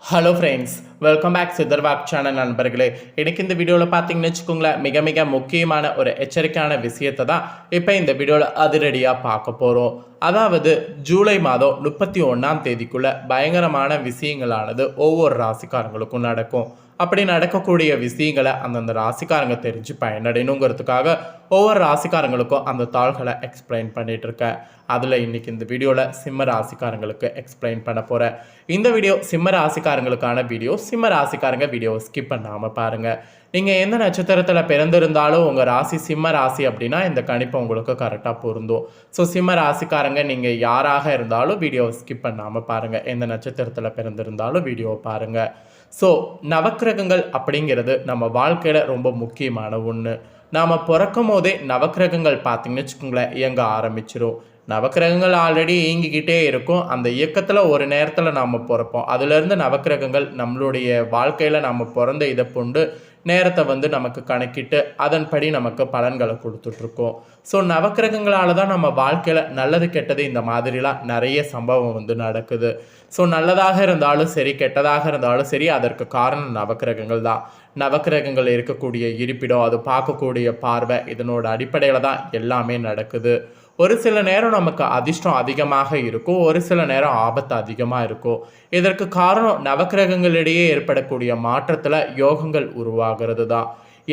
Hello friends, welcome back சித்தர்வாக் channel நண்பர்களே. எனக்கு இந்த வீடியோவில் பார்த்தீங்கன்னு வச்சுக்கோங்களேன், மிக மிக முக்கியமான ஒரு எச்சரிக்கையான விஷயத்தை தான் இப்போ இந்த வீடியோவில் அதிரடியாக பார்க்க போகிறோம். அதாவது ஜூலை மாதம் 31ஆம் தேதிக்குள்ளே பயங்கரமான விஷயங்களானது ஒவ்வொரு ராசிக்காரங்களுக்கும் நடக்கும். அப்படி நடக்கக்கூடிய விஷயங்களை அந்தந்த ராசிக்காரங்க தெரிஞ்சு பயனடையணுங்கிறதுக்காக ஒவ்வொரு ராசிக்காரங்களுக்கும் அந்த தாள்களை எக்ஸ்பிளைன் பண்ணிட்டு இருக்கேன். அதில் இன்னைக்கு இந்த வீடியோவில் சிம்ம ராசிக்காரங்களுக்கு எக்ஸ்பிளைன் பண்ண போகிறேன். இந்த வீடியோ சிம்ம ராசிக்காரங்களுக்கான வீடியோ. சிம்ம ராசிக்காரங்க வீடியோ ஸ்கிப் பண்ணாமல் பாருங்கள். நீங்கள் எந்த நட்சத்திரத்தில் பிறந்திருந்தாலும் உங்கள் ராசி சிம்ம ராசி அப்படின்னா இந்த கணிப்பு உங்களுக்கு கரெக்டாக பொருந்தும். ஸோ சிம்ம ராசிக்காரங்க நீங்கள் யாராக இருந்தாலும் வீடியோ ஸ்கிப் பண்ணாமல் பாருங்கள். எந்த நட்சத்திரத்தில் பிறந்திருந்தாலும் வீடியோவை பாருங்கள். ஸோ நவக்கிரகங்கள் அப்படிங்கிறது நம்ம வாழ்க்கையில் ரொம்ப முக்கியமான ஒன்று. நாம் பிறக்கும் போதே நவக்கிரகங்கள் பார்த்திங்கன்னு வச்சுக்கோங்களேன் இயங்க ஆரம்பிச்சிடும். நவக்கிரகங்கள் ஆல்ரெடி இயங்கிக்கிட்டே இருக்கும். அந்த இயக்கத்தில் ஒரு நேரத்தில் நாம் பிறப்போம். அதுலேருந்து நவக்கிரகங்கள் நம்மளுடைய வாழ்க்கையில் நாம் பிறந்த இதை கொண்டு நேரத்தை நமக்கு கணக்கிட்டு அதன்படி நமக்கு பலன்களை கொடுத்துட்ருக்கோம். ஸோ நவக்கிரகங்களால் தான் நம்ம வாழ்க்கையில் நல்லது கெட்டது இந்த மாதிரிலாம் நிறைய சம்பவம் நடக்குது. ஸோ நல்லதாக இருந்தாலும் சரி, கெட்டதாக இருந்தாலும் சரி, அதற்கு காரணம் நவக்கிரகங்கள் தான். நவக்கிரகங்கள் இருக்கக்கூடிய இருப்பிடம், அது பார்க்கக்கூடிய பார்வை, இதனோட அடிப்படையில் தான் எல்லாமே நடக்குது. ஒரு சில நேரம் நமக்கு அதிர்ஷ்டம் அதிகமாக இருக்கும், ஒரு சில நேரம் ஆபத்து அதிகமாக இருக்கும். இதற்கு காரணம் நவக்கிரகங்களிடையே ஏற்படக்கூடிய மாற்றத்தில் யோகங்கள் உருவாகிறது தான்.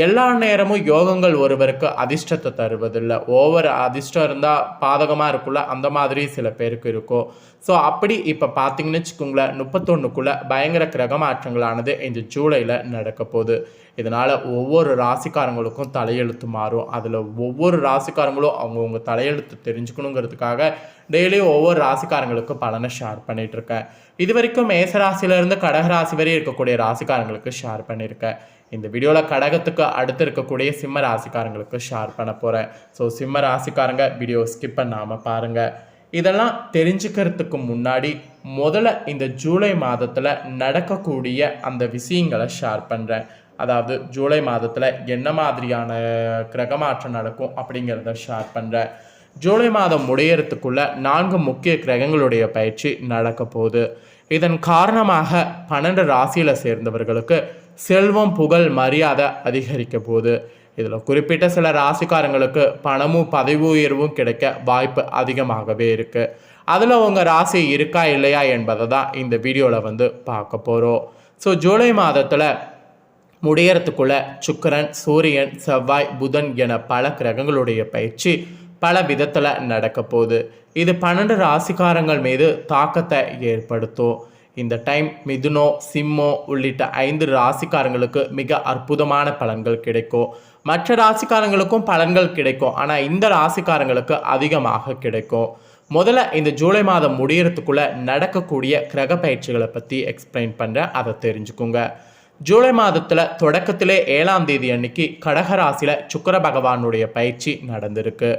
எல்லா நேரமும் யோகங்கள் ஒருவருக்கு அதிர்ஷ்டத்தை தருவதில்லை. ஓவர் அதிர்ஷ்டம் இருந்தால் பாதகமாக இருக்குல்ல, அந்த மாதிரி சில பேருக்கு இருக்கும். ஸோ அப்படி இப்போ பார்த்தீங்கன்னு வச்சுக்கோங்களேன், 31க்குள்ளே பயங்கர கிரக மாற்றங்களானது இந்த ஜூலையில் நடக்க போகுது. இதனால் ஒவ்வொரு ராசிக்காரங்களுக்கும் தலையெழுத்து மாறும். அதில் ஒவ்வொரு ராசிக்காரங்களும் அவங்கவுங்க தலையெழுத்து தெரிஞ்சுக்கணுங்கிறதுக்காக டெய்லியும் ஒவ்வொரு ராசிக்காரங்களுக்கும் பலனை ஷேர் பண்ணிகிட்ருக்கேன். இது வரைக்கும் மேசராசிலேருந்து கடகராசி வரை இருக்கக்கூடிய ராசிக்காரங்களுக்கு ஷேர் பண்ணியிருக்கேன். இந்த வீடியோவில் கடகத்துக்கு அடுத்து இருக்கக்கூடிய சிம்ம ராசிக்காரங்களுக்கு ஷேர் பண்ண போகிறேன். ஸோ சிம்ம ராசிக்காரங்க வீடியோ ஸ்கிப் பண்ணாமல் பாருங்கள். இதெல்லாம் தெரிஞ்சுக்கிறதுக்கு முன்னாடி முதல்ல இந்த ஜூலை மாதத்தில் நடக்கக்கூடிய அந்த விஷயங்களை ஷேர் பண்ணுறேன். அதாவது ஜூலை மாதத்தில் என்ன மாதிரியான கிரகமாற்றம் நடக்கும் அப்படிங்கிறத ஷேர் பண்ணுறேன். ஜூலை மாதம் முடியறதுக்குள்ள 4 முக்கிய கிரகங்களுடைய பயிற்சி நடக்க போகுது. இதன் காரணமாக 12 ராசியில் சேர்ந்தவர்களுக்கு செல்வம், புகழ், மரியாதை அதிகரிக்க போகுது. இதில் குறிப்பிட்ட சில ராசிக்காரங்களுக்கு பணமும் பதவி உயர்வும் கிடைக்க வாய்ப்பு அதிகமாகவே இருக்குது. அதில் உங்கள் ராசி இருக்கா இல்லையா என்பதை தான் இந்த வீடியோவில் பார்க்க போகிறோம். ஸோ ஜூலை மாதத்தில் முடியறதுக்குள்ள சுக்கிரன், சூரியன், செவ்வாய், புதன் என பல கிரகங்களுடைய பயிற்சி பல விதத்தில் நடக்க போகுது. இது 12 ராசிக்காரங்கள் மீது தாக்கத்தை ஏற்படுத்தும். இந்த டைம் மிதுனோ, சிம்மோ உள்ளிட்ட 5 ராசிக்காரங்களுக்கு மிக அற்புதமான பலன்கள் கிடைக்கும். மற்ற ராசிக்காரங்களுக்கும் பலன்கள் கிடைக்கும், ஆனால் இந்த ராசிக்காரங்களுக்கு அதிகமாக கிடைக்கும். முதல்ல இந்த ஜூலை மாதம் முடியறதுக்குள்ள நடக்கக்கூடிய கிரக பயிற்சிகளை பற்றி எக்ஸ்பிளைன் பண்ணுறேன், அதை தெரிஞ்சுக்கோங்க. ஜூலை மாதத்தில் தொடக்கத்திலே 7ஆம் தேதி அன்னைக்கு கடகராசியில் சுக்கிர பகவானுடைய பயிற்சி நடந்திருக்கு.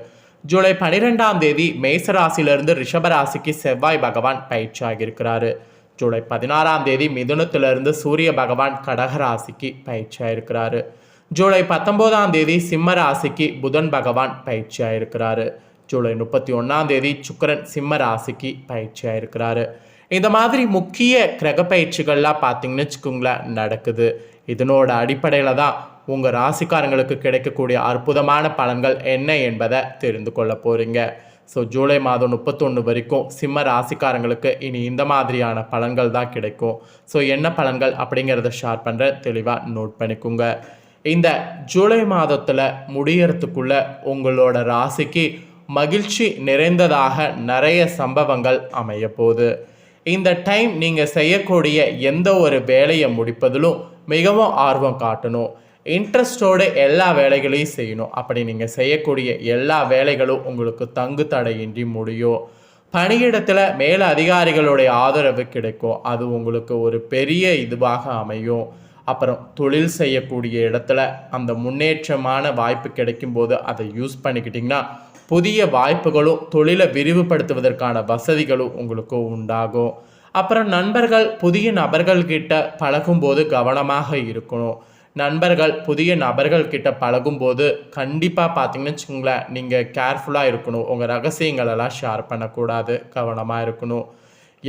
ஜூலை 12ஆம் தேதி மேசராசிலிருந்து ரிஷபராசிக்கு செவ்வாய் பகவான் பயிற்சி ஆகியிருக்கிறாரு. ஜூலை 16ஆம் தேதி மிதுனத்திலிருந்து சூரிய பகவான் கடகராசிக்கு பயிற்சி ஆகியிருக்கிறாரு. ஜூலை 19ஆம் தேதி சிம்ம ராசிக்கு புதன் பகவான் பயிற்சி ஆகியிருக்கிறாரு. ஜூலை 31ஆம் தேதி சுக்கிரன் சிம்ம ராசிக்கு பயிற்சி ஆகியிருக்கிறாரு. இந்த மாதிரி முக்கிய கிரக பயிற்சிகள்லாம் பார்த்தீங்கன்னு வச்சுக்கோங்களேன் நடக்குது. இதனோட அடிப்படையில் தான் உங்கள் ராசிக்காரங்களுக்கு கிடைக்கக்கூடிய அற்புதமான பலன்கள் என்ன என்பதை தெரிந்து கொள்ள போகிறீங்க. ஸோ ஜூலை மாதம் 31 வரைக்கும் சிம்ம ராசிக்காரங்களுக்கு இனி இந்த மாதிரியான பலன்கள் தான் கிடைக்கும். ஸோ என்ன பலன்கள் அப்படிங்கிறத ஷேர் பண்ணுற தெளிவாக நோட் பண்ணிக்கோங்க. இந்த ஜூலை மாதத்தில் முடியறதுக்குள்ள உங்களோட ராசிக்கு மகிழ்ச்சி நிறைந்ததாக நிறைய சம்பவங்கள் அமைய போகுது. இந்த டைம் நீங்கள் செய்யக்கூடிய எந்த ஒரு வேலையை முடிப்பதிலும் மிகவும் ஆர்வம் காட்டணும். இன்ட்ரெஸ்டோடு எல்லா வேலைகளையும் செய்யணும். அப்படி நீங்கள் செய்யக்கூடிய எல்லா வேலைகளும் உங்களுக்கு தங்கு தடையின்றி முடியும். பணியிடத்தில் மேல அதிகாரிகளுடைய ஆதரவு கிடைக்கும், அது உங்களுக்கு ஒரு பெரிய இதுவாக அமையும். அப்புறம் தொழில் செய்யக்கூடிய இடத்துல அந்த முன்னேற்றமான வாய்ப்பு கிடைக்கும்போது அதை யூஸ் பண்ணிக்கிட்டிங்கன்னா புதிய வாய்ப்புகளும் தொழிலை விரிவுபடுத்துவதற்கான வசதிகளும் உங்களுக்கு உண்டாகும். அப்புறம் நண்பர்கள், புதிய நபர்கள்கிட்ட பழகும்போது கவனமாக இருக்கணும். நண்பர்கள் புதிய நபர்கள்கிட்ட பழகும்போது கண்டிப்பாக பார்த்தீங்கன்னு வச்சுக்கோங்களேன், நீங்கள் கேர்ஃபுல்லாக இருக்கணும். உங்கள் ரகசியங்களெல்லாம் ஷேர் பண்ணக்கூடாது, கவனமாக இருக்கணும்.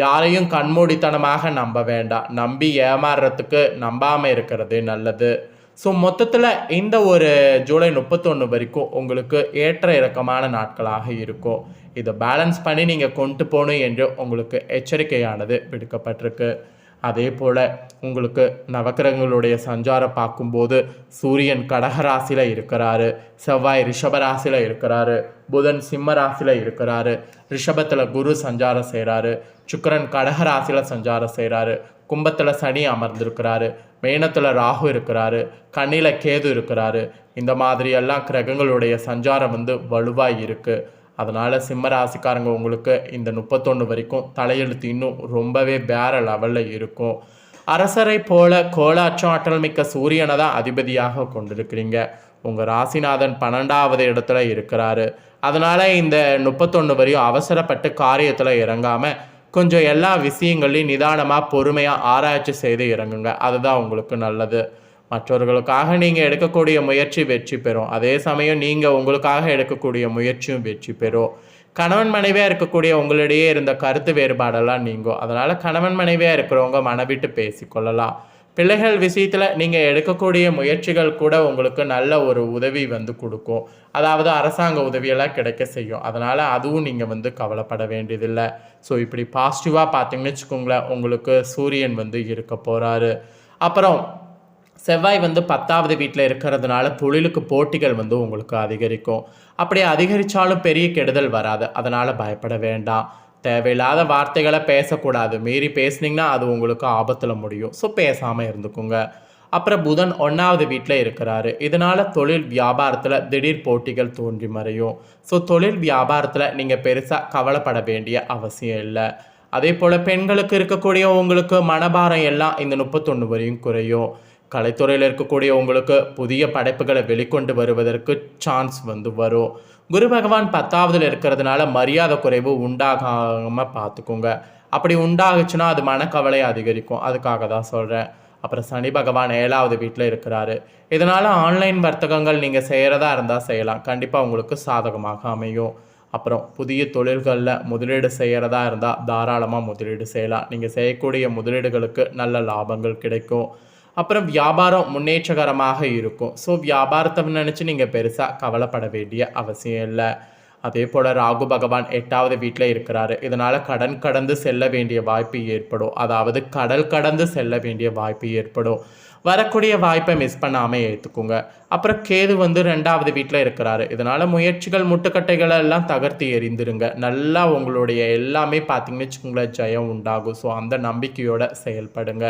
யாரையும் கண்மூடித்தனமாக நம்ப வேண்டாம். நம்பி ஏமாறுறதுக்கு நம்பாமல் இருக்கிறது நல்லது. ஸோ மொத்தத்தில் இந்த ஒரு ஜூலை 31 வரைக்கும் உங்களுக்கு ஏற்ற இறக்கமான நாட்களாக இருக்கும். இதை பேலன்ஸ் பண்ணி நீங்கள் கொண்டு போகணும் என்று உங்களுக்கு எச்சரிக்கையானது விடுக்கப்பட்டிருக்கு. அதே போல் உங்களுக்கு நவக்கிரகங்களுடைய சஞ்சாரம் பார்க்கும்போது சூரியன் கடகராசியில் இருக்கிறாரு, செவ்வாய் ரிஷபராசியில் இருக்கிறாரு, புதன் சிம்ம ராசியில் இருக்கிறாரு, ரிஷபத்தில் குரு சஞ்சாரம் செய்கிறாரு, சுக்கிரன் கடகராசியில் சஞ்சாரம் செய்கிறாரு, கும்பத்தில் சனி அமர்ந்திருக்கிறாரு, மேனத்தில் ராகு இருக்கிறாரு, கண்ணியில் கேது இருக்கிறாரு. இந்த மாதிரியெல்லாம் கிரகங்களுடைய சஞ்சாரம் வலுவாக இருக்குது. அதனால் சிம்ம ராசிக்காரங்க உங்களுக்கு இந்த 31 வரைக்கும் தலையெழுத்து இன்னும் ரொம்பவே வேற லெவலில் இருக்கும். அரசரை போல கோலாற்றம் ஆற்றல் மிக்க சூரியனை தான் அதிபதியாக கொண்டிருக்கிறீங்க. உங்கள் ராசிநாதன் 12வது இடத்துல இருக்கிறாரு. அதனால் இந்த 31 வரையும் அவசரப்பட்டு காரியத்தில் இறங்காமல் கொஞ்சம் எல்லா விஷயங்களையும் நிதானமாக பொறுமையாக ஆராய்ச்சி செய்து இறங்குங்க. அதுதான் உங்களுக்கு நல்லது. மற்றவர்களுக்காக நீங்கள் எடுக்கக்கூடிய முயற்சி வெற்றி பெறும். அதே சமயம் நீங்கள் உங்களுக்காக எடுக்கக்கூடிய முயற்சியும் வெற்றி பெறும். கணவன் மனைவியாக இருக்கக்கூடிய உங்களிடையே இருந்த கருத்து வேறுபாடெல்லாம் நீங்கும். அதனால் கணவன் மனைவியாக இருக்கிறவங்க மனவிட்டு பேசிக்கொள்ளலாம். பிள்ளைகள் விஷயத்தில் நீங்கள் எடுக்கக்கூடிய முயற்சிகள் கூட உங்களுக்கு நல்ல ஒரு உதவி கொடுக்கும். அதாவது அரசாங்க உதவியெல்லாம் கிடைக்க செய்யும். அதனால் அதுவும் நீங்கள் கவலைப்பட வேண்டியதில்லை. ஸோ இப்படி பாசிட்டிவாக பார்த்தீங்கன்னு வச்சுக்கோங்களேன், உங்களுக்கு சூரியன் இருக்க போகிறாரு. அப்புறம் செவ்வாய் 10வது வீட்டில் இருக்கிறதுனால தொழிலுக்கு போட்டிகள் உங்களுக்கு அதிகரிக்கும். அப்படி அதிகரித்தாலும் பெரிய கெடுதல் வராது. அதனால் பயப்பட வேண்டாம். தேவையில்லாத வார்த்தைகளை பேசக்கூடாது. மீறி பேசுனீங்கன்னா அது உங்களுக்கு ஆபத்தில் முடியும். ஸோ பேசாமல் இருந்துக்குங்க. அப்புறம் புதன் 1வது வீட்டில் இருக்கிறாரு. இதனால் தொழில் வியாபாரத்தில் திடீர் போட்டிகள் தோன்றி மறையும். ஸோ தொழில் வியாபாரத்தில் நீங்கள் பெருசாக கவலைப்பட வேண்டிய அவசியம் இல்லை. அதே போல் பெண்களுக்கு இருக்கக்கூடிய உங்களுக்கு மனபாரம் எல்லாம் இந்த 31 வரையும் குறையும். கலைத்துறையில் இருக்கக்கூடிய உங்களுக்கு புதிய படைப்புகளை வெளிக்கொண்டு வருவதற்கு சான்ஸ் வரும். குரு பகவான் 10வதில் இருக்கிறதுனால மரியாதை குறைவு உண்டாகாமல் பார்த்துக்கோங்க. அப்படி உண்டாகுச்சுன்னா அது மனக்கவலை அதிகரிக்கும். அதுக்காக தான் சொல்கிறேன். அப்புறம் சனி பகவான் 7வது வீட்டில் இருக்கிறாரு. இதனால் ஆன்லைன் வர்த்தகங்கள் நீங்கள் செய்கிறதா இருந்தால் செய்யலாம். கண்டிப்பாக உங்களுக்கு சாதகமாக அமையும். அப்புறம் புதிய தொழில்களில் முதலீடு செய்கிறதா இருந்தால் தாராளமாக முதலீடு செய்யலாம். நீங்கள் செய்யக்கூடிய முதலீடுகளுக்கு நல்ல லாபங்கள் கிடைக்கும். அப்புறம் வியாபாரம் முன்னேற்றகரமாக இருக்கும். ஸோ வியாபாரத்தை நினச்சி நீங்கள் பெருசாக கவலைப்பட வேண்டிய அவசியம் இல்லை. அதே போல் ராகு பகவான் 8வது வீட்டில் இருக்கிறாரு. இதனால் கடன் கடந்து செல்ல வேண்டிய வாய்ப்பு ஏற்படும். அதாவது கடல் கடந்து செல்ல வேண்டிய வாய்ப்பு ஏற்படும். வரக்கூடிய வாய்ப்பை மிஸ் பண்ணாமல் ஏற்றுக்குங்க. அப்புறம் கேது 2வது வீட்டில் இருக்கிறாரு. இதனால் முயற்சிகள் முட்டுக்கட்டைகளை எல்லாம் தகர்த்து எறிந்துருங்க. நல்லா உங்களுடைய எல்லாமே பார்த்தீங்கன்னு வச்சுக்கோங்களேன் ஜெயம் உண்டாகும். ஸோ அந்த நம்பிக்கையோடு செயல்படுங்க.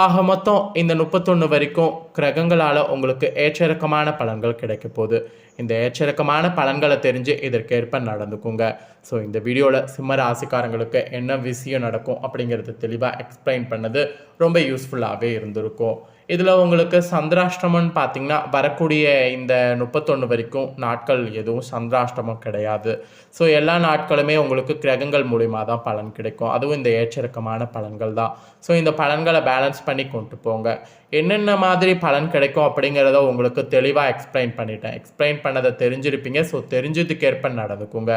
ஆக மொத்தம் இந்த 31 வரைக்கும் கிரகங்களால் உங்களுக்கு ஏற்றிறக்கமான பலன்கள் கிடைக்க போகுது. இந்த ஏற்றிறக்கமான பலன்களை தெரிஞ்சு இதற்கேற்ப நடந்துக்குங்க. ஸோ இந்த வீடியோவில் சிம்ம ராசிக்காரங்களுக்கு என்ன விஷயம் நடக்கும் அப்படிங்கிறது தெளிவாக எக்ஸ்பிளைன் பண்ணது ரொம்ப யூஸ்ஃபுல்லாகவே இருந்திருக்கும். இதில் உங்களுக்கு சந்திராஷ்டமம்னு பார்த்திங்கன்னா வரக்கூடிய இந்த 31 வரைக்கும் நாட்கள் எதுவும் சந்திராஷ்டமம் கிடையாது. ஸோ எல்லா நாட்களுமே உங்களுக்கு கிரகங்கள் மூலிமா தான் பலன் கிடைக்கும். அதுவும் இந்த ஏற்றிறக்கமான பலன்கள் தான். ஸோ இந்த பலன்களை பேலன்ஸ் பண்ணி கொண்டு போங்க. என்னென்ன மாதிரி பலன் கிடைக்கும் அப்படிங்கிறத உங்களுக்கு தெளிவாக எக்ஸ்பிளைன் பண்ணிட்டேன். எக்ஸ்பிளைன் பண்ணதை தெரிஞ்சிருப்பீங்க. ஸோ தெரிஞ்சதுக்கேற்ப நடந்துக்குங்க.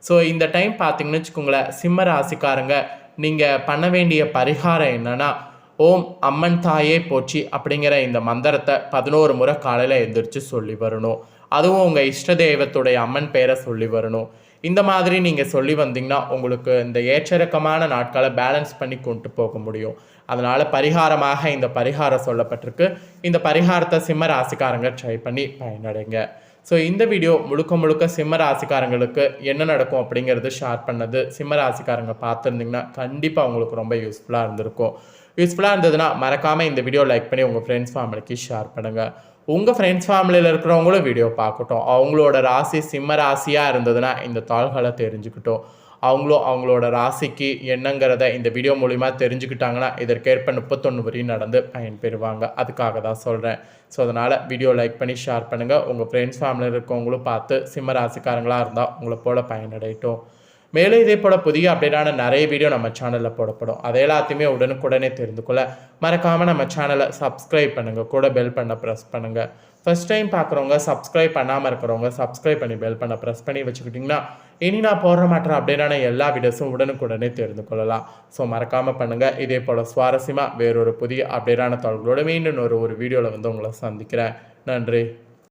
ஸோ இந்த டைம் பார்த்தீங்கன்னு வச்சுக்கோங்களேன், சிம்ம ராசிக்காரங்க நீங்கள் பண்ண வேண்டிய பரிகாரம் என்னென்னா, ஓம் அம்மன் தாயே போற்றி அப்படிங்கிற இந்த மந்திரத்தை 11 முறை காலையில் எழுந்திரிச்சு சொல்லி வரணும். அதுவும் உங்கள் இஷ்ட தெய்வத்துடைய அம்மன் பேரை சொல்லி வரணும். இந்த மாதிரி நீங்கள் சொல்லி வந்தீங்கன்னா உங்களுக்கு இந்த ஏற்றிறக்கமான நாட்களை பேலன்ஸ் பண்ணி கொண்டு போக முடியும். அதனால் பரிகாரமாக இந்த பரிகாரம் சொல்லப்பட்டிருக்கு. இந்த பரிகாரத்தை சிம்ம ராசிக்காரங்க ட்ரை பண்ணி பயனடைங்க. ஸோ இந்த வீடியோ முழுக்க முழுக்க சிம்ம ராசிக்காரங்களுக்கு என்ன நடக்கும் அப்படிங்கிறது ஷேர் பண்ணது. சிம்ம ராசிக்காரங்க பார்த்துருந்தீங்கன்னா கண்டிப்பாக உங்களுக்கு ரொம்ப யூஸ்ஃபுல்லாக இருந்திருக்கும். யூஸ்ஃபுல்லாக இருந்ததுன்னா மறக்காமல் இந்த வீடியோ லைக் பண்ணி உங்கள் ஃப்ரெண்ட்ஸ் ஃபேமிலிக்கு ஷேர் பண்ணுங்கள். உங்கள் ஃப்ரெண்ட்ஸ் ஃபேமிலியில் இருக்கிறவங்களும் வீடியோ பார்க்கட்டும். அவங்களோட ராசி சிம்ம ராசியாக இருந்ததுன்னா இந்த தாள்களை தெரிஞ்சுக்கிட்டோம். அவங்களும் அவங்களோட ராசிக்கு என்னங்கிறத இந்த வீடியோ மூலிமா தெரிஞ்சுக்கிட்டாங்கன்னா இதற்கேற்ப 31 வரையும் நடந்து பயன்பெறுவாங்க. அதுக்காக தான் சொல்கிறேன். ஸோ அதனால் வீடியோ லைக் பண்ணி ஷேர் பண்ணுங்கள். உங்கள் ஃப்ரெண்ட்ஸ் ஃபேமிலியில் இருக்கவங்களும் பார்த்து சிம்ம ராசிக்காரங்களாக இருந்தால் உங்களை போல் பயனடையட்டும். மேலும் இதே போல் புதிய அப்டேட்டான நிறைய வீடியோ நம்ம சேனலில் போடப்படும். அதை எல்லாத்தையுமே உடனுக்குடனே தெரிந்து கொள்ள மறக்காமல் நம்ம சேனலை சப்ஸ்கிரைப் பண்ணுங்கள், கூட பெல் பண்ண ப்ரெஸ் பண்ணுங்கள். ஃபர்ஸ்ட் டைம் பார்க்குறவங்க, சப்ஸ்கிரைப் பண்ணாமல் இருக்கிறவங்க சப்ஸ்கிரைப் பண்ணி பெல் பண்ண ப்ரெஸ் பண்ணி வச்சுக்கிட்டிங்கன்னா இனி நான் போடுற மாற்ற அப்டேட்டான எல்லா வீடியோஸும் உடனுக்குடனே தெரிந்து கொள்ளலாம். ஸோ மறக்காமல் பண்ணுங்கள். இதே போல் சுவாரஸ்யமாக வேறொரு புதிய அப்டேட்டான தகவல்களோட மீண்டும் ஒரு வீடியோவில் உங்களை சந்திக்கிறேன். நன்றி.